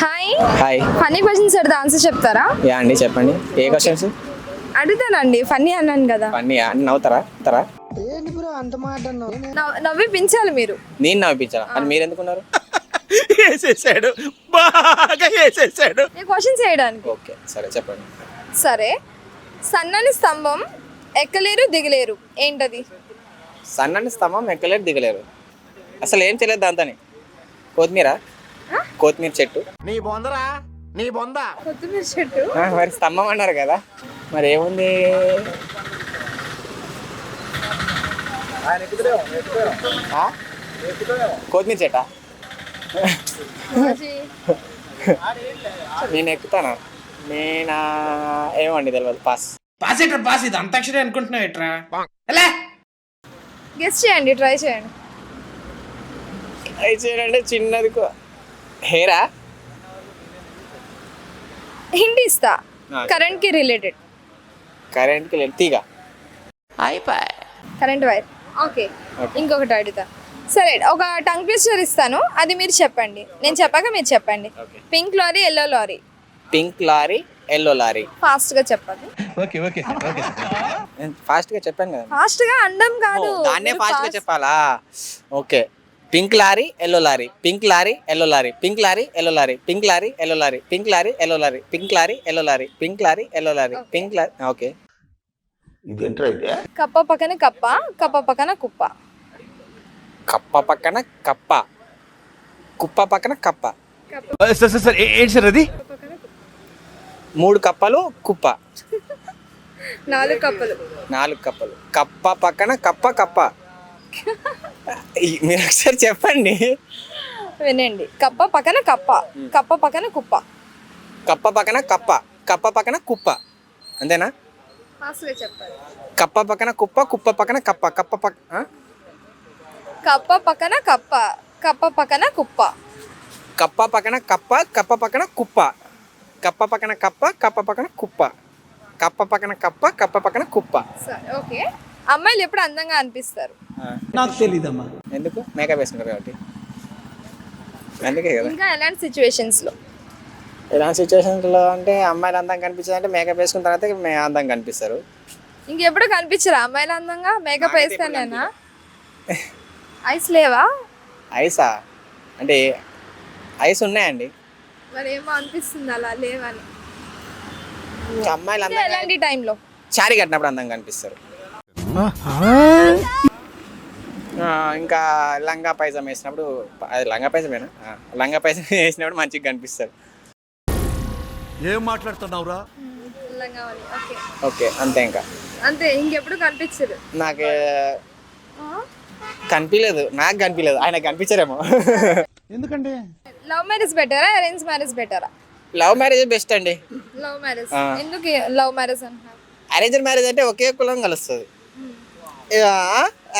Hi hi. Funny questions అడితే answer చెప్తారా? Yeah అండి చెప్పండి. ఏ క్వశ్చన్స్? అడుగుతానండి, ఫన్నీ అన్నాను కదా. అన్నీ అన్ని నవ్వుతారా? నవ్వి పెంచాలి మీరు. నేను నవ్వించాలా అని మీరు ఎందుకున్నారు? వేసేసాడు, బాగా వేసేసాడు. నేను క్వశ్చన్స్ వేయడానికి. ఓకే సరే చెప్పండి. సరే, సన్నని స్తంభం ఎక్కలేరు దిగలేరు, ఏంటది? సన్నని స్తంభం ఎక్కలేరు దిగలేరు, అసలు ఏం చేయలేదు దాంతోని. కొత్తిమీర. కొత్తిమీర చెట్టు. నీ బొందరా, నీ బొంద. కొత్తిమీర చెట్టు. మరి స్తంభం అన్నారు కదా, మరి ఏముంది? ఆ? కొత్తిమీర చెట్టా? నేను ఎక్కుతానా? నేనా ఏమండి తెలియదు. పాస్. పాస్ ఇది అంతాక్షరి అనుకుంటున్నావు ఎట్రా? గెస్ చేయండి, ట్రై చేయండి. ట్రై చేయాలంటే చిన్నది హెయిరా? హింట్ ఇస్తా, కరెంట్ కి రిలేటెడ్. కరెంట్కి లేదు, తీగ. Current wire. ఓకే, ఇంకొకటి అడుగుతా. సరే, ఒక టంగ్ ట్విస్టర్ ఇస్తాను, అది మీరు చెప్పండి. నేను చెప్పాక మీరు చెప్పండి. Pink lorry, yellow lorry. Pink lorry, yellow lorry. Fast గా చెప్పండి. ఫాస్ట్ గా చెప్పాను కదా. ఫాస్ట్ గా అండం కాదు, దాన్నే ఫాస్ట్ గా చెప్పాలా? Okay. Pink lorry, yellow lorry. Pink lorry, yellow lorry. Pink lorry, yellow lorry. Pink lorry, yellow lorry. Pink lorry, yellow lorry. Pink lorry, yellow lorry. Pink lorry, yellow lorry. Pink lorry. Okay. కప్ప పక్కన కప్ప, కప్ప పక్కన కుప్ప. కప్ప పక్కన కప్ప, కుప్ప పక్కన కప్ప. సార్ ఏంటి సార్ అది? మూడు కప్పలు కుప్ప. 4 కప్పలు. 4 కప్పలు. కప్ప పక్కన కప్ప కప్ప. మీరు ఒకసారి చెప్పండి. వినండి, కప్ప పక్కన కప్ప, కప్ప పక్కన కుప్ప. కప్ప పక్కన కప్ప, కప్ప పక్కన కుప్ప. అంతేనా? ఫాస్ట్ గా చెప్పాలి. కప్ప పక్కన కుప్ప, కుప్ప పక్కన కప్ప. కప్ప పక్క కప్ప పక్కన కప్ప, కప్ప పక్కన కుప్ప. కప్ప పక్కన కప్ప, కప్ప పక్కన కుప్ప. కప్ప పక్కన కప్ప, కప్ప పక్కన కుప్ప. కప్ప పక్కన కప్ప, కప్ప పక్కన కుప్ప. సరే, ఓకే. అమ్మాయిలు ఎప్పుడు అందంగా అనిపిస్తారు? నాకు తెలీదమ్మా. ఎందుకు? మేకప్ వేసుకుంటారు కాబట్టి. అందుకే కదా. ఇంకా ఎలాంటి సిచ్యువేషన్స్ లో? ఇలాంటి సిచ్యువేషన్స్లో అంటే అమ్మాయిలు అందంగా కనిపించదు అంటే మేకప్ వేసుకున్న తర్వాత అందంగా కనిపిస్తారు. ఇంకెప్పుడు కనిపించరా అమ్మాయిలు అందంగా? మేకప్ వేస్తానేనా? ఐస్ లేవా? ఐసా అంటే ఐస్ ఉన్నాయండి. మరి ఏమో అనిపిస్తుంది అలా లేవని. అమ్మాయిలు ఇంకా అందంగా ఎలాంటి టైంలో? శారీ కట్టినప్పుడు అందంగా కనిపిస్తారు. ఇంకా లంగా పైజామా వేసినప్పుడు, అది లంగా పైజామేనా? లంగా పైజామా వేసినప్పుడు మంచిగా కనిపిస్తారు. ఏం మాట్లాడుతున్నావురా? లంగావని. ఓకే ఓకే అంతే. ఇంకా అంతే, ఇంకెప్పుడు కనిపించదు. నాకు కనిపించలేదు, నాకు కనిపించలేదు, ఆయన కనిపించారేమో. ఎందుకంటే లవ్ మ్యారేజ్ బెటరా, అరేంజ్ మ్యారేజ్ బెటరా? లవ్ మ్యారేజ్ బెస్ట్ అండి. Love marriage. ఎందుకు లవ్ మ్యారేజ్ అంటున్నారు? అరేంజ్డ్ మ్యారేజ్ అంటే ఒకే కులం కలుస్తుంది.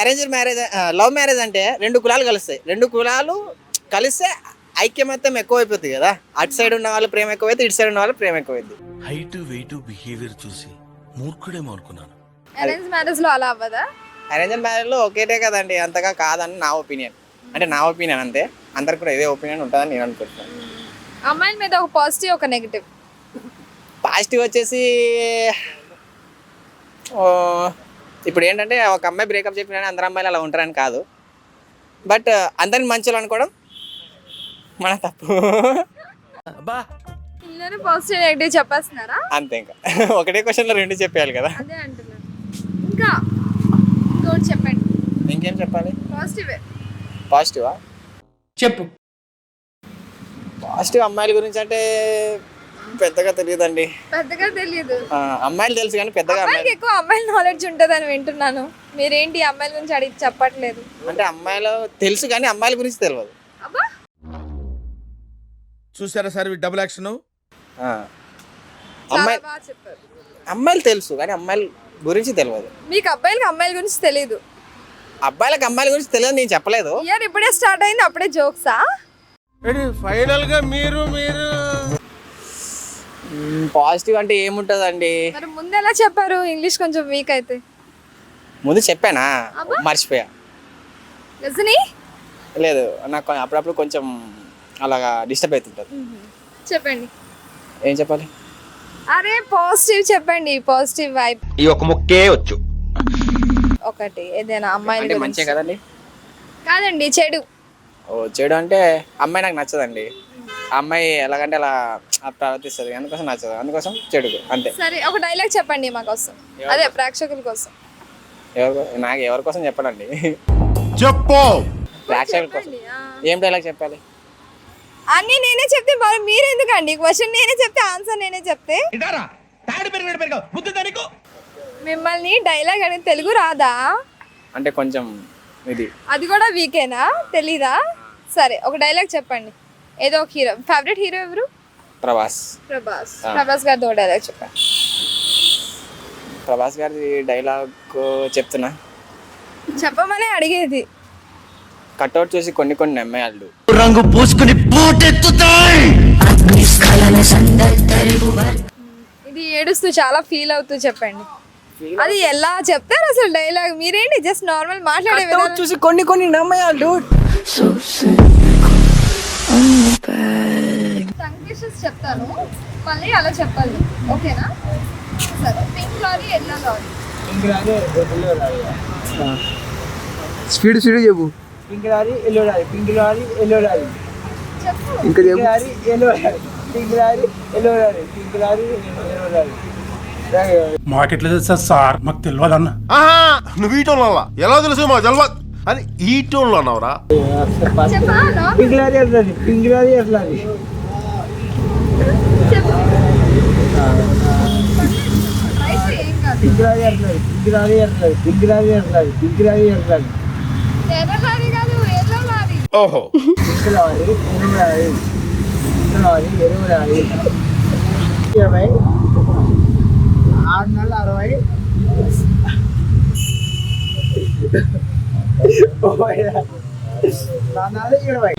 అరేంజ్డ్ మ్యారేజ్, లవ్ మ్యారేజ్ అంటే 2 కులాలు కలుస్తాయి. 2 కులాలు కలిస్తే ఐక్యమత్యం ఎక్కువైపోతుంది కదా. అటు సైడ్ ఉన్న వాళ్ళు ప్రేమ ఎక్కువైతే, ఇటు సైడ్ ఉన్న వాళ్ళు ప్రేమ ఎక్కువైంది. హైట్ వెయిట్ బిహేవియర్ చూసి మూర్ఖుడేమో అనుకున్నాను. అరేంజ్ మ్యారేజ్ లో అలా అవ్వదా? అరేంజ్డ్ మ్యారేజ్లో ఒకేటే కదండి, అంతగా కాదని నా ఒపీనియన్. అంటే నా ఒపీనియన్ అంతే, అందరికి కూడా ఇదే ఒపీనియన్ ఉంటుందని నేను అనుకుంటున్నాను. అమ్మాయిల మీద ఒక పాజిటివ్, ఒక నెగిటివ్. పాజిటివ్ వచ్చేసి ఇప్పుడు ఏంటంటే ఒక అమ్మాయి బ్రేకప్ చెప్పిన అందరు అమ్మాయిలు అలా ఉంటారని కాదు, బట్ అందరిని మంచిగా అనుకోవడం మన తప్పు. ఇందులోనే పాజిటివ్ నెగిటివ్ చెప్పేస్తున్నారా? అంతే, ఇంకా ఒకటే క్వశ్చన్లో 2 చెప్పేయాలి కదా. అదే అంటున్నాను. ఇంకా ఇంకోటి చెప్పండి. ఇంకేం చెప్పాలి? పాజిటివ్. పాజిటివా? చెప్పు. పాజిటివ్ అమ్మాయిల గురించి అంటే పెద్దగా తెలియదండి. పెద్దగా తెలియదు. అమ్మాయిలు తెలుసు కానీ పెద్దగా అమ్మాయికి ఎక్కువ అమ్మాయిల నాలెడ్జ్ ఉంటుందని వింటున్నాను. మీరేంటి అమ్మాయిల గురించి అడిగి చెప్పట్లేదు? అంటే అమ్మాయిలు తెలుసు కానీ అమ్మాయిల గురించి తెలియదు. అబ్బా, చూసారా సార్ డబుల్ యాక్షన్? అమ్మాయి బాగా చెప్పారు. అమ్మాయిలు తెలుసు కానీ అమ్మాయిల గురించి తెలియదు. మీకు అబ్బాయిలకి అమ్మాయిల గురించి తెలీదు? అబ్బాయిలకు అమ్మాయిల గురించి తెలియదు నేను చెప్పలేదు. ఇయర్ ఇప్పుడే స్టార్ట్ అయింది, అప్పుడే జోక్సా? ఫైనల్ గా మీరు పాజిటివ్ అంటే ఏముంటుందండి? మరి ముందు ఎలా చెప్పారు? ఇంగ్లీష్ కొంచెం వీక్ అయితే. ముందు చెప్పానా? అబ్బా. మర్చిపోయా. రజనీ లేదు, నాకు అప్పుడప్పుడు కొంచెం అలాగా డిస్టర్బ్ అవుతుంటుంది. చెప్పండి. ఏం చెప్పాలి? అరే పాజిటివ్ చెప్పండి, పాజిటివ్ వైబ్. ఈ ఒక ముక్కే వచ్చు. ఒకటి ఏదైనా అమ్మాయిల అంటే గురించి. మంచిగా కదండి. కాదండి, చెడు. ఓ చెడు అంటే అమ్మాయి నాకు నచ్చదండి. ఆ అమ్మాయి ఎలాగంటే అలా ప్రవర్తిస్తుంది, అందుకోసం నచ్చదు, అందుకోసం చెడు అంతే. సరే ఒక డైలాగ్ చెప్పండి మా కోసం, అదే ప్రేక్షకుల కోసం. నాకు ఎవరి కోసం చెప్పడండి, చెప్పు. ప్రేక్షకుల కోసం. ఏం డైలాగ్ చెప్పాలి? అన్నీ నేనే చెప్తే మరి మీరు ఎందుకండి? క్వశ్చన్ నేనే చెప్తే ఆన్సర్ నేనే చెప్తే మిమ్మల్ని డైలాగ్ అడిగి తెలుగు రాదా? అంటే కొంచెం ఇది అది కూడా వీకేనా, తెలీదా? సరే ఒక డైలాగ్ చెప్పండి, ఏదో ఒక హీరో. ఫేవరెట్ హీరో ఎవరు? ప్రభాస్. ప్రభాస్. ప్రభాస్ గారితో ఒక డైలాగ్ చెప్పండి. ప్రభాస్ గారి డైలాగ్ చెప్తున్నా, చెప్పమనే అడిగేది. కట్అవుట్ చూసి కొన్ని కొన్ని నమ్మేయాళ్ళు. రంగు పూసుకుని పోటెత్తుతాయి. ఇది ఏడుస్తూ చాలా ఫీల్ అవుతూ చెప్పండి. అది ఎలా చెప్తారు అసలు డైలాగ్? మీరేంటి జస్ట్ నార్మల్ మాట్లాడే విధానం. చూసి కొన్ని కొన్ని నమ్మేయాళ్ళు. సంకేషన్స్ చెప్తాను, మళ్ళీ అలా చెప్పాలి, ఓకేనా? సరే, pink lorry, yellow lorry. Speed speed చెప్పు. Pink lorry yellow lorry, pink lorry yellow lorry, చెప్పు. ఇంకా చెప్పు. Lorry yellow lorry, pink lorry yellow lorry, pink lorry yellow lorry. మాకెట్లా తెలుసా సార్? మాకు తెలియదన్న. ఆహా, నువ్వు ఈ టోన్లో ఎలా తెలుసు మా జల్వా అని ఈ టోన్లో అన్నావురా? చెప్పా నా? Pink lorry yellow lorry, pink lorry yellow lorry. చెప్పు. అయితే ఏం కాదు. Pink lorry yellow lorry, pink lorry yellow lorry, pink lorry yellow lorry, pink lorry yellow lorry. ఎర్ర లారీ కాదు, ఎల్లో లారీ. ఓహో, పింక్ లారీ ఎరువు లారీ, పింక్ లారీ ఎరువు lorry. 20 6 నెలలు 60 4 నెలలు 20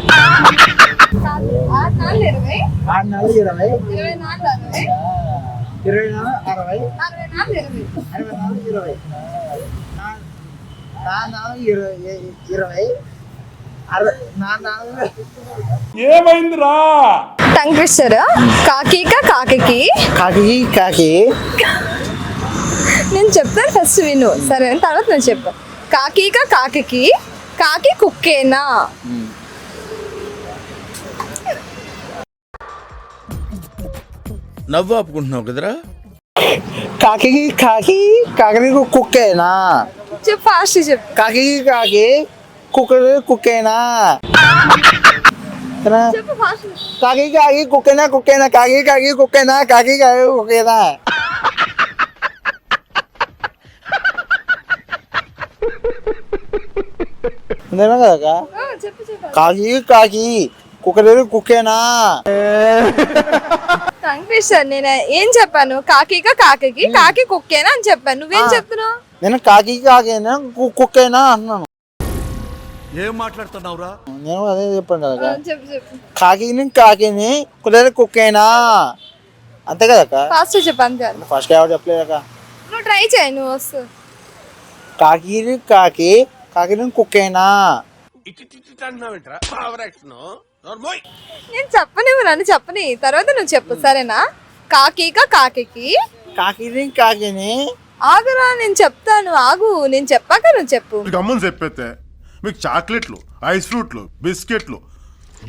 కాదు, 6 నాలుగు 20, 6 నెలలు 20 20 నాలుగు 60, 20 నెలలు 60 40 నాలుగు 20. 60 నాలుగు 20 4 నాలుగు 20 4 నాలుగు ఏమైందిరా? Tongue twister. కాకిక కాకి. కాకి కాకి నేను చెప్తాను, ఫస్ట్ విను సరే, తర్వాత నేను చెప్పు. కాకిక కాకి, కాకి కుక్కేనా? నవ్వు ఆపుకుంటున్నావు కదరా? కాకి కాకి కాకి కుక్కేనా? చెప్పు, ఫాస్ట్ చెప్పు. కాకి కాకి కుక్కేనా? చెప్పు ఫాస్ట్. కాకి కాకి కుక్కేనా కుక్కేనా కాకి కాకి కుక్కేనా కాకి కాకి కుక్కేనా? అంతేనా కదా? చెప్పు చెప్పు. కాకి కాకి కుక్కేనా? Tongue twister. నేను ఏం చెప్పాను? కాకిక కాకి, కాకి కుక్కేనా అని చెప్పాను. నువ్వేం చెప్తున్నావు? నేను కాకి కాకేనా కుక్కేనా అంటున్నాను. ఏం మాట్లాడుతున్నావురా? నేను అదే చెప్పాను కదా. చెప్పు చెప్పు. కాకిని కుక్కేనా, అంతే కదా? ఫాస్ట్ చెప్పు, అంతే. ఫస్ట్ ఎవరు చెప్పలేదక్క. నువ్వు ట్రై చేయి, నువ్వు వస్తు. కాకిని కుక్కేనా? నేను చెప్పనివ్వు, నన్ను చెప్పని, తర్వాత నువ్వు చెప్పు, సరేనా? కాకిక కాకిని ఆగురా, నేను చెప్తాను, ఆగు, నేను చెప్పాక నువ్వు చెప్పు. గమ్మని చెప్పేస్తే మీకు చాక్లెట్లు, ఐస్ ఫ్రూట్లు, బిస్కెట్లు,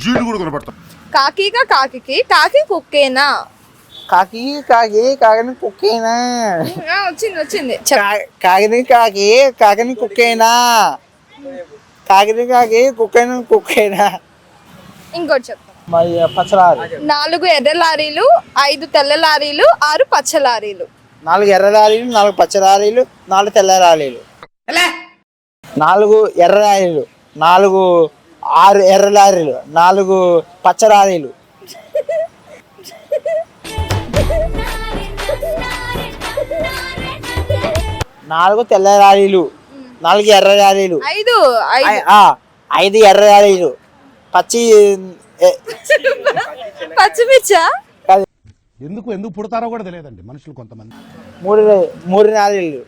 జీడి కూడా కొనపడతాం. కాకిక కాకి కుక్కేనా? కాకిని కుక్కేనా? వచ్చింది కాకిని కుక్కేనా? కుక్కేనా? ఇంకోటి చెప్తా. మరి పచ్చలారీ. 4 ఎర్ర లారీలు, 5 తెల్ల లారీలు, 6 పచ్చ లారీలు. 4 ఎర్ర లారీలు, 4 పచ్చ లారీలు, 4 తెల్ల లారీలు. 4 ఎర్ర లారీలు, 6 ఎర్ర లారీలు, 4 పచ్చ లారీలు. 4 తెల్ల లారీలు, 4 ఎర్ర లారీలు, 5 ఎర్ర లారీలు, పచ్చిమిర్చా? ఎందుకు పుడతారో కూడా తెలియదండి మనుషులు కొంతమంది. 3 లారీలు.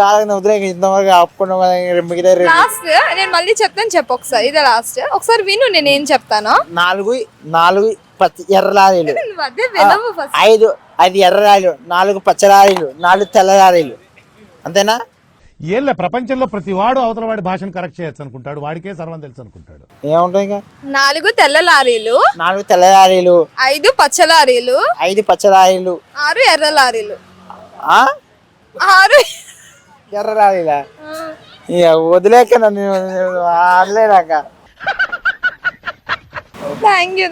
చాలా వదిలే ఇంతవరకు ఆపుకున్నాం కదా, మిగతా లాస్ట్ నేను మళ్ళీ చెప్తాను, చెప్పు ఒకసారి. ఇదే లాస్ట్, ఒకసారి విను నేను ఏం చెప్తాను. 4 ఎర్ర లారీలు, నువ్వు అదే వినవు first. 5 ఎర్ర లారీలు, 4 పచ్చ లారీలు, 4 తెల్ల లారీలు. అంతేనా? ఏళ్ళ ప్రపంచంలో ప్రతి వాడు అవతల వాడి భాషను కరెక్ట్ చేయొచ్చు అనుకుంటాడు, వాడికే సర్వం తెలుసు అనుకుంటాడు. ఏముంటుంది ఇంకా? 4 తెల్ల లారీలు, 4 తెల్ల లారీలు, 5 పచ్చ లారీలు, 5 పచ్చ లారీలు, 6 ఎర్ర లారీలు. ఆ 6 ఎర్ర లారీలా? ఇక వదిలేక నన్ను ఆడలేనాక. Thank you.